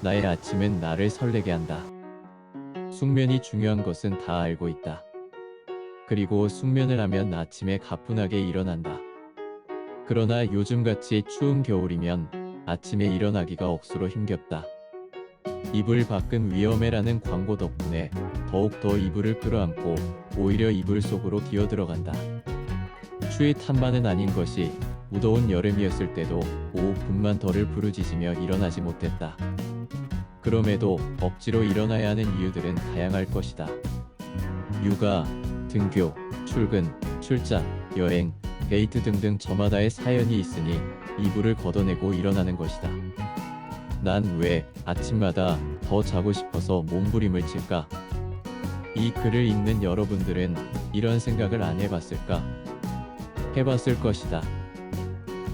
나의 아침은 나를 설레게 한다. 숙면이 중요한 것은 다 알고 있다. 그리고 숙면을 하면 아침에 가뿐하게 일어난다. 그러나 요즘같이 추운 겨울이면 아침에 일어나기가 억수로 힘겹다. 이불 밖은 위험해라는 광고 덕분에 더욱더 이불을 끌어안고 오히려 이불 속으로 기어들어간다. 추위 탓만은 아닌 것이 무더운 여름이었을 때도 오후 분만 덜을 부르짖으며 일어나지 못했다. 그럼에도 억지로 일어나야 하는 이유들은 다양할 것이다. 육아, 등교, 출근, 출장, 여행, 데이트 등등 저마다의 사연이 있으니 이불을 걷어내고 일어나는 것이다. 난 왜 아침마다 더 자고 싶어서 몸부림을 칠까? 이 글을 읽는 여러분들은 이런 생각을 안 해봤을까? 해봤을 것이다.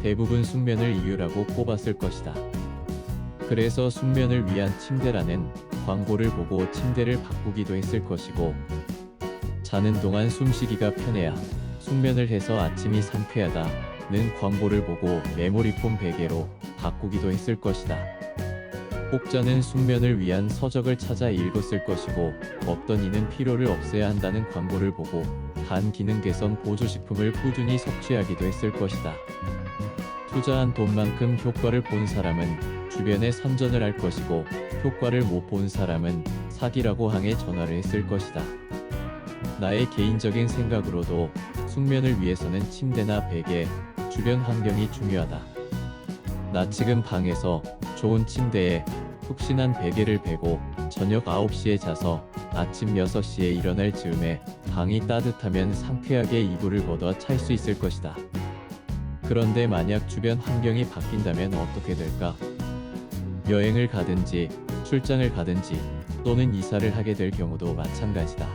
대부분 숙면을 이유라고 꼽았을 것이다. 그래서 숙면을 위한 침대라는 광고를 보고 침대를 바꾸기도 했을 것이고, 자는 동안 숨쉬기가 편해야 숙면을 해서 아침이 상쾌하다는 광고를 보고 메모리폼 베개로 바꾸기도 했을 것이다. 혹자는 숙면을 위한 서적을 찾아 읽었을 것이고, 어떤 이는 피로를 없애야 한다는 광고를 보고 간 기능 개선 보조식품을 꾸준히 섭취하기도 했을 것이다. 투자한 돈만큼 효과를 본 사람은 주변에 선전을 할 것이고, 효과를 못 본 사람은 사기라고 항해 전화를 했을 것이다. 나의 개인적인 생각으로도 숙면을 위해서는 침대나 베개, 주변 환경이 중요하다. 나 지금 방에서 좋은 침대에 푹신한 베개를 베고 저녁 9시에 자서 아침 6시에 일어날 즈음에 방이 따뜻하면 상쾌하게 이불을 걷어 찰 수 있을 것이다. 그런데 만약 주변 환경이 바뀐다면 어떻게 될까? 여행을 가든지 출장을 가든지 또는 이사를 하게 될 경우도 마찬가지다.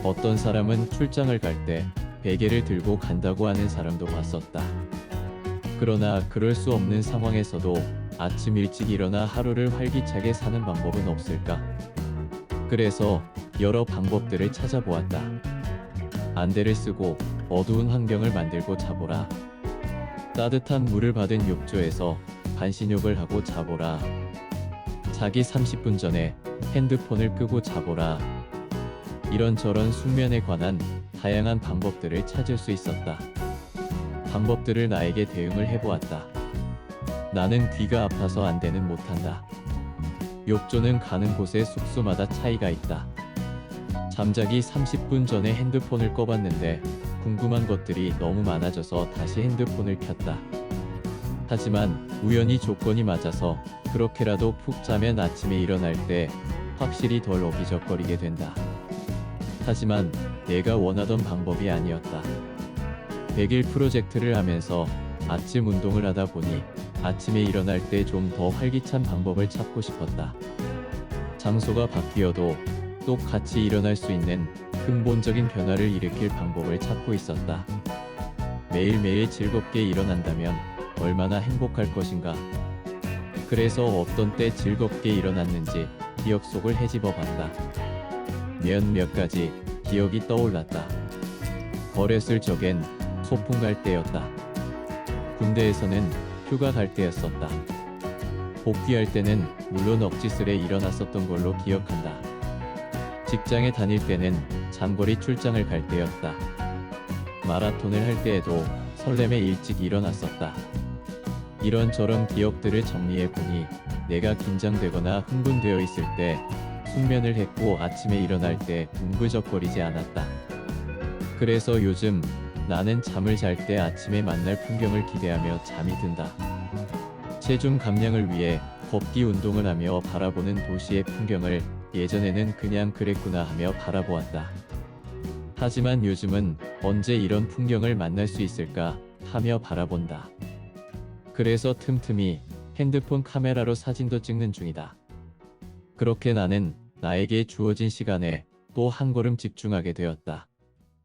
어떤 사람은 출장을 갈 때 베개를 들고 간다고 하는 사람도 봤었다. 그러나 그럴 수 없는 상황에서도 아침 일찍 일어나 하루를 활기차게 사는 방법은 없을까? 그래서 여러 방법들을 찾아보았다. 안대를 쓰고 어두운 환경을 만들고 자보라. 따뜻한 물을 받은 욕조에서 반신욕을 하고 자보라. 자기 30분 전에 핸드폰을 끄고 자보라. 이런저런 숙면에 관한 다양한 방법들을 찾을 수 있었다. 방법들을 나에게 대응을 해보았다. 나는 귀가 아파서 안대는 못한다. 욕조는 가는 곳에 숙소마다 차이가 있다. 잠자기 30분 전에 핸드폰을 꺼봤는데 궁금한 것들이 너무 많아져서 다시 핸드폰을 켰다. 하지만 우연히 조건이 맞아서 그렇게라도 푹 자면 아침에 일어날 때 확실히 덜 어기적거리게 된다. 하지만 내가 원하던 방법이 아니었다. 100일 프로젝트를 하면서 아침 운동을 하다 보니 아침에 일어날 때 좀 더 활기찬 방법을 찾고 싶었다. 장소가 바뀌어도 똑같이 일어날 수 있는 근본적인 변화를 일으킬 방법을 찾고 있었다. 매일매일 즐겁게 일어난다면 얼마나 행복할 것인가. 그래서 어떤 때 즐겁게 일어났는지 기억 속을 헤집어 봤다. 몇 가지 기억이 떠올랐다. 어렸을 적엔 소풍 갈 때였다. 군대에서는 휴가 갈 때였었다. 복귀할 때는 물론 억지스레 일어났었던 걸로 기억한다. 직장에 다닐 때는 장거리 출장을 갈 때였다. 마라톤을 할 때에도 설렘에 일찍 일어났었다. 이런저런 기억들을 정리해보니 내가 긴장되거나 흥분되어 있을 때 숙면을 했고 아침에 일어날 때 뭉그적거리지 않았다. 그래서 요즘 나는 잠을 잘 때 아침에 만날 풍경을 기대하며 잠이 든다. 체중 감량을 위해 걷기 운동을 하며 바라보는 도시의 풍경을 예전에는 그냥 그랬구나 하며 바라보았다. 하지만 요즘은 언제 이런 풍경을 만날 수 있을까 하며 바라본다. 그래서 틈틈이 핸드폰 카메라로 사진도 찍는 중이다. 그렇게 나는 나에게 주어진 시간에 또 한 걸음 집중하게 되었다.